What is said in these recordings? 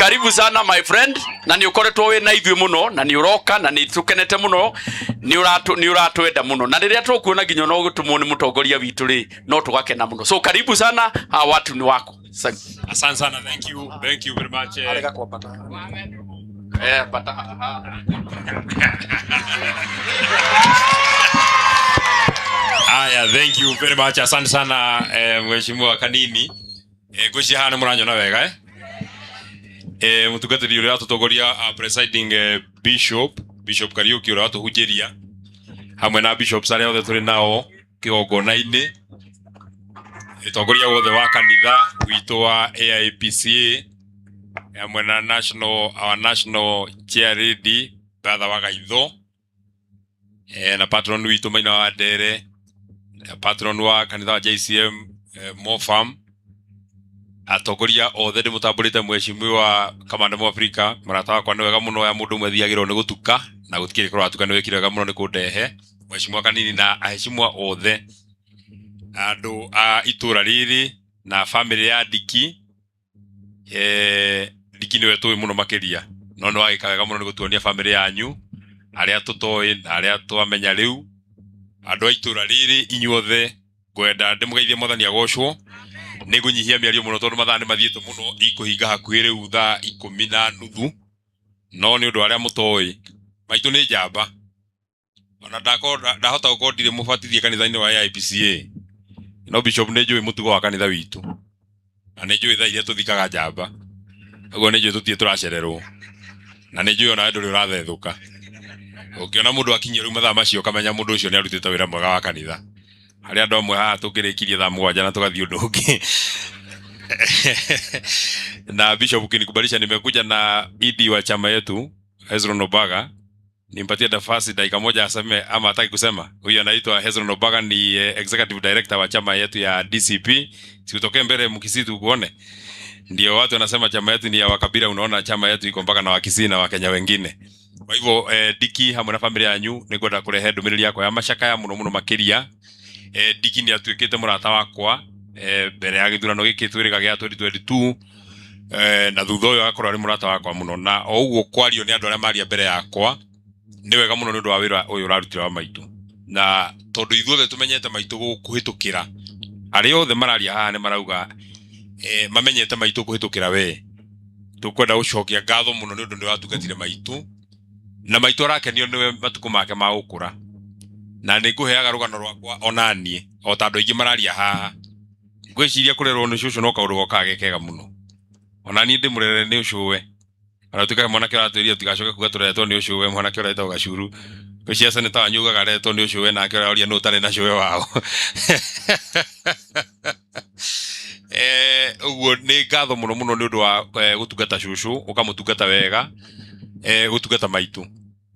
karibu sana my friend, na ni ukoretwo we na ithuĩ muno, na ni uroka na ni tukenete muno, ni uratwenda muno, na riria tukuona nginya no gutumwo ni mutongoria witu ri no tugakena muno. So karibu sana, hawa watu ni wako. Asante sana, thank you very much. Alega kwa pata. Pata. Aya, thank you very much. Asante sana mheshimiwa Kanini. Gushi hana muranyo na wega mutugatiri uri atutongoria presiding Bishop Kariuki uri atuhujiria hamwe na bishops aria othe turi nao kigongona-ini itongoria wothe wa kanitha witu wa AIPCA hamwe na our national chair lady Brother wa Gaitho na patron witu Maina wa Ndere, patron wa kanitha wa JCM Mofam, atongoria othe ndi mutamburite mheshimiwa Kamanda mu Afrika maratawa kwa niwega muno ya mundu mwethiagirwo ni gutuka na gutikire kro atuka ni wekirega muno ni kundehe mheshimiwa Kanini na aheshimiwa othe andu a itura riri na family ya Diki. Diki niwe tuwi muno makiria no no agikawega muno ni gutuonia family yanyu aria tutoi na aria twamenya riu andu a itura riri inyuothe gwenda ndimugeithie Mwathani agocwo ni gunyihia miario muno tondu mathani mathiete muno ikuhinga hakuhi riu thaa 10:30 no ni undu aria mutoi maitu ni njamba ona ndahota gukondire mubatithie kanitha-ini wa AIPCA no bishop ni njui mutugo wa kanitha witu na ni njui thaa iria tuthikaga njamba uguo ni njui tutie turacererwo na ni njui ona nduri urathethuka ukiona mundu akinyia riu mathaa macio kamenya mundu ucio ni arutite wira mwega wa kanitha hari andu amwe haha tukirikirie thaa 7 na tugathii undu ungi na Bishop kinikubalisha nimekuja na ED wa chama yetu Hezron Obaga, nimpatie nafasi dakika moja aseme ama hataki kusema. Huyu anaitwa Hezron Obaga, ni executive director wa chama yetu ya DCP. Sikutokee mbele mkisitu kuone. Ndio watu wanasema chama yetu ni ya wakabila, unaona chama yetu iko mpaka na Wakisii na Wakenya wengine. Kwa hivyo Diki hamwe na familia yanyu ni kwenda kurehe ndumiriri yako ya mashaka ya muno makiria. Diki ni atuikite murata wakwa mbere ya githurano giki twiriga gia 2022 na thutha uyu akorwo ari murata wakwa muno na o uguo kwario ni andu aria maria mbere yakwa ni wega muno ni undu wa wira uyu urarutira wa maitu na tondu ithuothe tumenyete maitu kuhitukira aria othe mararia haha ni marauga mamenyete maitu kuhitukira we tukwenda ucokia ngatho muno ni undu ni watungatire maitu na maitu arakenio niwe matuku make ma gukura na niguheaga rugano rwakwa onanie o tandu ingi mararia haha ngwiciria kurerwo ni cucu no kaundu gokage kega muno onanie ndi murere ni ucuwe aratuka mwana kira aturia tigacoke kuga turetwo ni ucuwe mwana kira ito gacuru kwiciria seneta anyugaga retwo ni ucuwe na kira oria no tare na cuwe wao uguo ni ngatho muno muno ni undu wa gutungata cucu ukamutungata wega gutungata maitu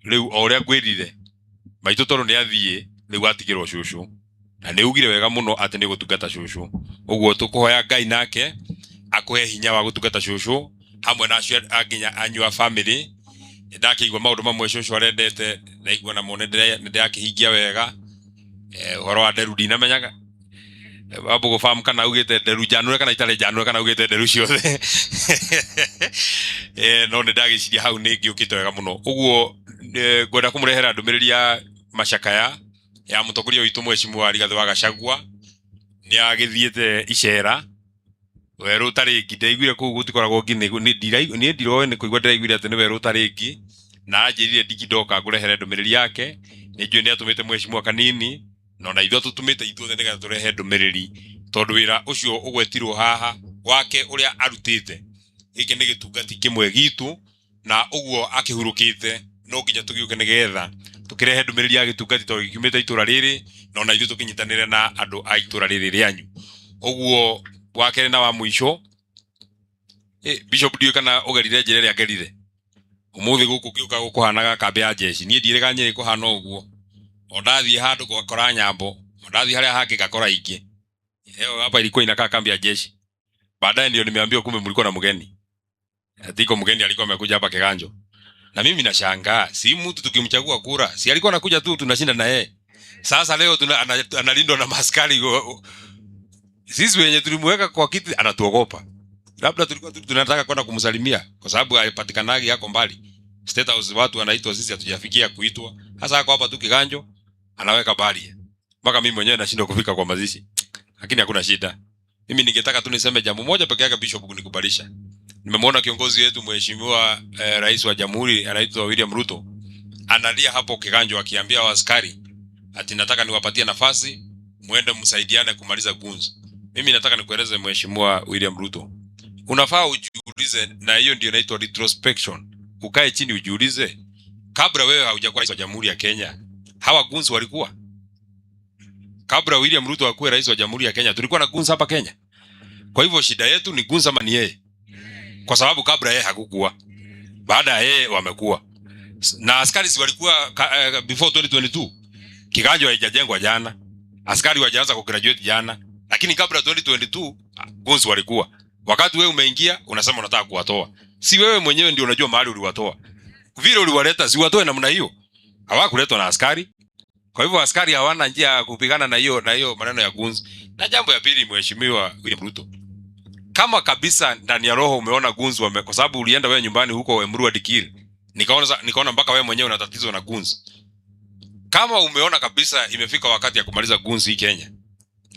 riu o uria ngwirire maitu tondu ni athie riu atigirwo cucu na ni ugire wega muno ati ni gutungata cucu uguo tukuhoya Ngai nake akuhe hinya wa gutungata cucu hamwe na aginya anyu family. Ndakiigwa maundu mamwe cucu arendete na igwa na mone ndakihingia wega horo wa nderu ndinamenyaga babu go farm kana ugite nderu janure kana itare janure kana ugite nderu ciothe no ndagiciria hau ni ngiukite wega muno uguo ngwenda kumurehera ndumiriri ya mashakaya ya mutongoria witu mheshimiwa Rigathi wa Gachagua ni agithiete icera weru taringi ndaiguire ku gutikoragwo ni ndiroe ni kuigwa ndaiguire ati ni weru taringi na ajirire digidoka ngurehere ndumiriri yake ni njui ni atumite mheshimiwa Kanini no na itho tutumite ithuothe nigetha turehe ndumiriri tondu wira ucio ugwetirwo haha wake uria arutite giki ni gitungati kimwe gitu na uguo akihurukite no nginya tugiuke nigetha tukirehe ndumiriri ya gitungati tondu gikiumite itura riri no na ithu tukinyitanire na andu a itura riri rianyu uguo wakere na wa mwisho Bishop dio kana ugerire njire ria gerire umuthi guku kiuka gukuhanaga kambe ya jeshi nie ndirega nyiri kuhana uguo ondathie handu gwakora nyambo ondathie haria hake gakora ingi hapa ilikuwa inakaa kambi ya jeshi. Baadaye ndio nimeambiwa kumbe mlikuwa na mgeni atiko mgeni alikuwa amekuja hapa Kiganjo na mimi nashangaa si mtu tukimchagua kura si alikuwa anakuja tu tunashinda na yeye. Sasa leo analindwa na maskari sisi wenye tulimweka kwa kiti anatuogopa Labda tulikuwa tunataka kwenda kumsalimia kwa sababu haipatikanaji yako mbali. State House watu wanaitwa, sisi hatujafikia kuitwa. Sasa hako hapa tu Kiganjo anaweka bali. Mpaka mimi mwenyewe nashindwa kufika kwa mazishi. Lakini hakuna shida. Mimi ningetaka tu niseme jambo moja peke yake, Bishop, kunikubalisha. Nimemwona kiongozi wetu mheshimiwa rais wa Jamhuri anaitwa William Ruto analia hapo Kiganjo akiambia askari ati nataka niwapatie nafasi muende msaidiane kumaliza gunzi. Mimi nataka nikueleze mheshimiwa William Ruto, unafaa ujiulize, na hiyo ndio inaitwa retrospection. Ukae chini ujiulize, kabla wewe haujakuwa rais wa Jamhuri ya Kenya hawa gunzi walikuwa? Kabla William Ruto akuwe rais wa Jamhuri ya Kenya tulikuwa na gunzi hapa Kenya? Kwa hivyo shida yetu ni gunzi ama ni yeye? Kwa sababu kabla yeye hakukuwa, baada ya yeye wamekuwa. Na askari si walikuwa before 2022? Kiganjo haijajengwa jana, askari wajaanza kugraduate jana, lakini kabla 2022 gunzi walikuwa. Wakati wewe umeingia unasema unataka kuwatoa. Si wewe mwenyewe ndio unajua mahali uliwatoa. Vile uliwaleta si watoe namna hiyo. Hawakuletwa na askari. Kwa hivyo askari hawana njia ya kupigana na hiyo maneno ya gunzi. Na jambo ya pili, mheshimiwa William Ruto, kama kabisa ndani ya roho umeona gunzi kwa sababu ulienda wewe nyumbani huko Emurua Dikir, nikaona mpaka wewe mwenyewe una tatizo na gunzi. Kama umeona kabisa imefika wakati ya kumaliza gunzi hii Kenya,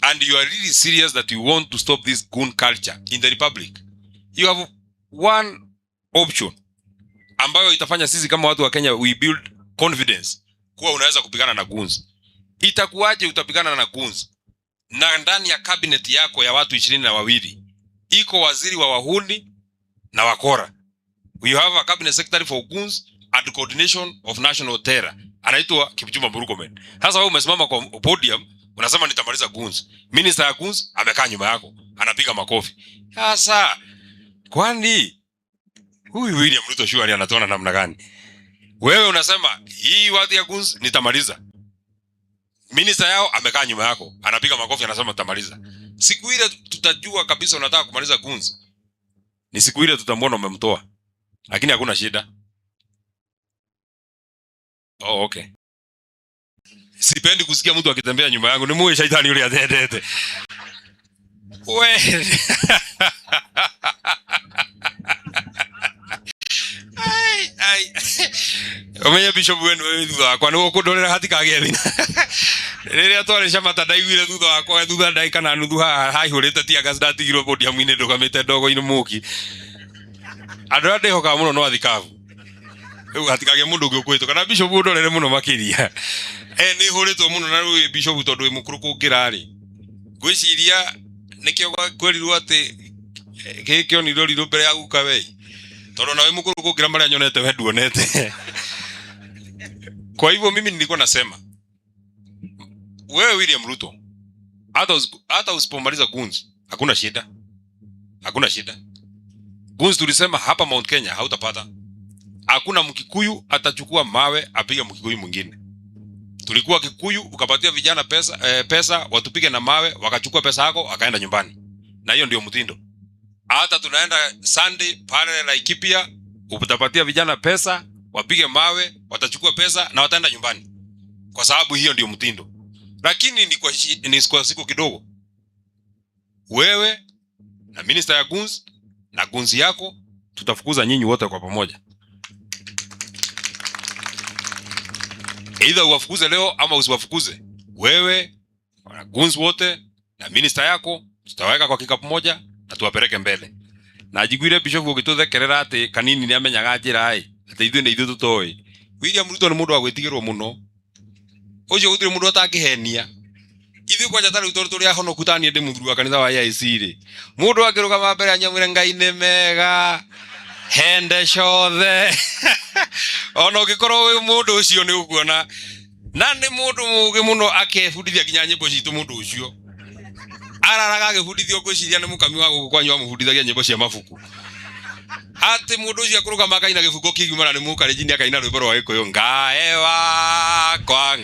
and you are really serious that you want to stop this gun culture in the republic, you have one option ambayo itafanya sisi kama watu wa Kenya we build confidence kuwa unaweza kupigana na gunzi. Itakuwaje utapigana na gunzi na ndani ya cabinet yako ya watu 22 iko waziri wa wahuni na wakora? We have a cabinet secretary for guns and coordination of national terror, anaitwa Kipchumba Murkomen. Sasa wewe umesimama kwa podium unasema nitamaliza guns. Minister ya guns amekaa nyuma yako anapiga makofi. Sasa kwani huyu William Ruto shwari anatona namna gani? Wewe unasema hii watu ya guns nitamaliza, minister yao amekaa nyuma yako anapiga makofi anasema nitamaliza. Siku ile tutajua kabisa unataka kumaliza guns, ni siku ile tutamwona umemtoa. Lakini hakuna shida. Oh, okay. Sipendi kusikia mtu akitembea nyuma yangu, ni muwe shaitani yule atete. Wewe. Ai. Omeya Bishop wenu thutha kwa niwo kundorera hatika gethina. Riria tware shama tadaiguire thutha wakwa thutha ndaika na nuthu haihurite tia gas ndatigirwo podium-ini ndugamite ndogo-ini muki. Andå arä hoka må no no athikabu rä u hatikagä må ndå å ngä å kwä tå kana Bishop å ndorere må no makä nä hå rä two må no na rä Bishop tondå wä må kå rå kå ngä rarä ngwä ciria nä kä o kwerirwo atä gä kä onirwo rirå mbere ya guka wei tondå na wä må kå rå kå ngä ra marä a nyonete we nduonete. Kwa hivyo mimi nilikuwa nasema wewe William Ruto hata usipomaliza guns hakuna shida, hakuna shida. Guns tulisema hapa Mount Kenya hautapata. Hakuna Mkikuyu atachukua mawe apige Mkikuyu mwingine. Tulikuwa Kikuyu ukapatia vijana pesa watupige na mawe wakachukua pesa yako akaenda nyumbani. Na hiyo ndio mtindo. Hata tunaenda Sunday pale Laikipia utapatia vijana pesa wapige mawe watachukua pesa na wataenda nyumbani. Kwa sababu hiyo ndio mtindo. Lakini ni kwa siku kidogo. Wewe na minister ya guns na gunzi yako tutafukuza nyinyi wote kwa pamoja. Either uwafukuze leo ama usiwafukuze. Wewe na gunzi wote na minister yako tutaweka kwa kikapu moja na tuwapeleke mbele. Na jiguire Bishop ugituthekerera ati kanini ni amenyaga njira ai ati ithu ni ithu tutoi. William Ruto ni mundu wa gwitigirwo muno. Ucio gutire mundu atakihenia. Ithu kwa jatari utoru turi ahono kutani ndi muthuru wa kanitha wa IC ri. Mundu akirugama mbere anyamwire Ngai ni mega. Hende ciothe. Ono gikorwo wi mundu ucio ni ukuona na ni mundu mugi muno akefundithia kinya nyimbo citu mundu ucio. Araraga agifundithio gwiciria ni mukami wa guku kwanyu amufundithagia nyimbo cia mabuku. Ati mundu ucio akruga makaina gibuko kigumana ni mukarijini akaina rwimbo rwa Gikuyu Ngai wakwa.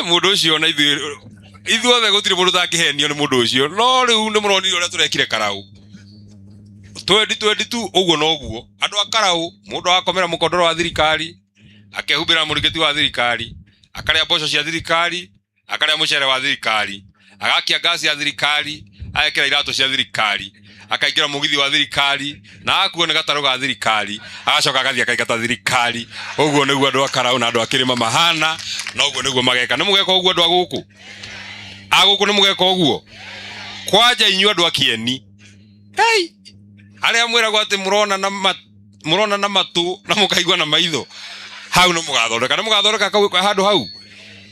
Mundu ucio na ithu othe gutire mundu takihenio ni mundu ucio no riu ni muronire uria turekire karau 2022 uguo no guo andu akarau mundu akomera mukondoro wa thirikari akehumbira murigiti wa thirikari akaria mboco cia thirikari akaria mucere wa thirikari agakia gasi ya thirikari, agekira irato cia thirikari, akaingira mugithi wa thirikari, na akuone gataro ga thirikari, agacoka agathia akaigata thirikari. Uguo niguo andu akarau na andu akirima mahana, na uguo niguo mageka. Ni mugeka uguo andu aguku? Aguku ni mugeka uguo? Kwaja inyu andu akieni. Hey! Aria mwiragwo ati murona na matu na mukaigwa na maitho. Hau no mugathondeka handu hau.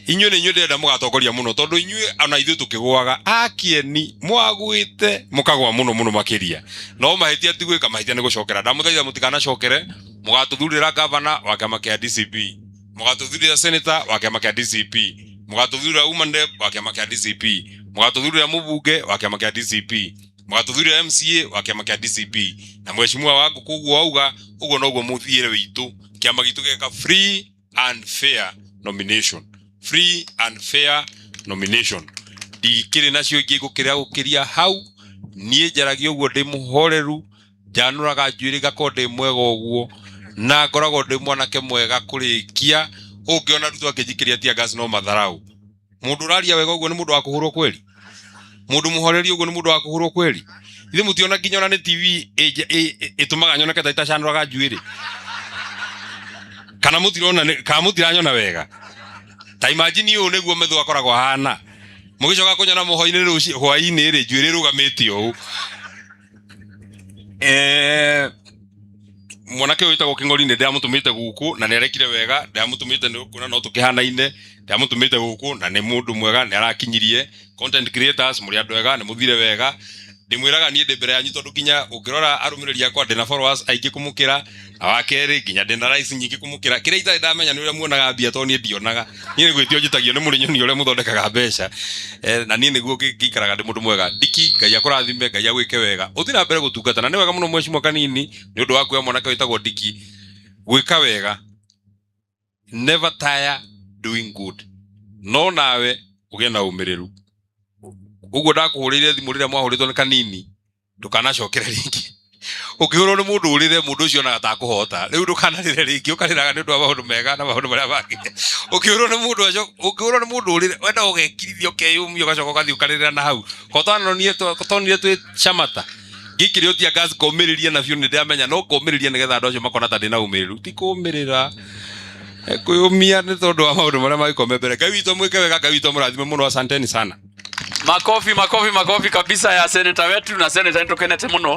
Inyu ni ndenda mugatongoria muno tondu inyu ona ithu tukigwaga akieni mwagwite mukagwa muno makiria. No mahitia tigwika mahitia ni gucokera. Ndamuthaitha mutikana cokere. Mugatuthurira governor wa kiama kia DCP. Mugatuthurira senator wa kiama kia DCP. Mugatuthurira woman rep wa kiama kia DCP. Mugatuthurira mubunge wa kiama kia DCP. Mugatuthurira MCA wa kiama kia DCP. Na mheshimiwa wangu kuguo auga uguo noguo muthiire witu. Kiama gitu geka free and fair nomination. Free and fair nomination. Dikiri nacio ingi gukiria hau nie njaragia uguo ndi muhoreru januraga njuiri gakonde mwega uguo na ngoragwo ndi mwanake mwega kurikia ungiona rutu akijikiria tia gas no matharau. Mundu raria wega uguo ni mundu wa kuhurwo kweli? Mundu muhoreri uguo ni mundu wa kuhurwo kweli? Ithe mutiona nginya na TV itumaga nyoneke ta itacanuraga njuiri? Kana mutirona ka mutiranyona wega? Ta imagine you neguo metho akoragwo hana. Mugicoka kunyona muhoini ruci hwaini ri njuiri rugamiti u. Mwanake witagwo King'ori ni ndamutumite guku na ni arekire wega, ndamutumite ni kuna no tukihanaine, ndamutumite guku na ni mundu mwega ni arakinyirie. Content creators muri andu wega ni muthire wega. Ndimwiraga nie ndi mbere yanyu tondu kinya ukirora arumiriri akwa ndina followers aingĩ kumukira, awakeri kinya ndina likes nyingĩ kumukira. Kire ita ndamenya ni uria muonaga mbia to nie ndionaga. Nie gwitio njitagio ni muri nyoni uria muthondekaga mbeca. Na nie niguo ngikaraga ndi mundu mwega. Diki Ngai akurathime, Ngai agwike wega. Uthina mbere gutungata na ni wega muno mheshimiwa kanini ni undu waku ya mwanake witagwo Diki. Gwika wega. Never tire doing good. No nawe ugie na umiriru. Uguo ndakuhurire thimu riria mwahuritwo ni kanini ndukanacokere ringi. Ukihurwo ni mundu urire mundu ucio na atakuhota riu ndukanarire ringi ukariraga ni undu wa maundu mega na maundu maria mangi. Ukihurwo ni mundu urire wenda ugekirithio keyumio ugacoka ugathi ukaririra na hau kotonire twi chamata gikire utia gas komiriria na biu ni ndamenya no komiriria nigetha andu acio makona ta ndina umiriru ti kumirira kuyumia ni tondu wa maundu maria magikome mbere. Ngai witũ mwike wega, Ngai witũ mũrathime mũno, asanteni sana. Makofi kabisa ya seneta wetu na seneta nitukenete muno.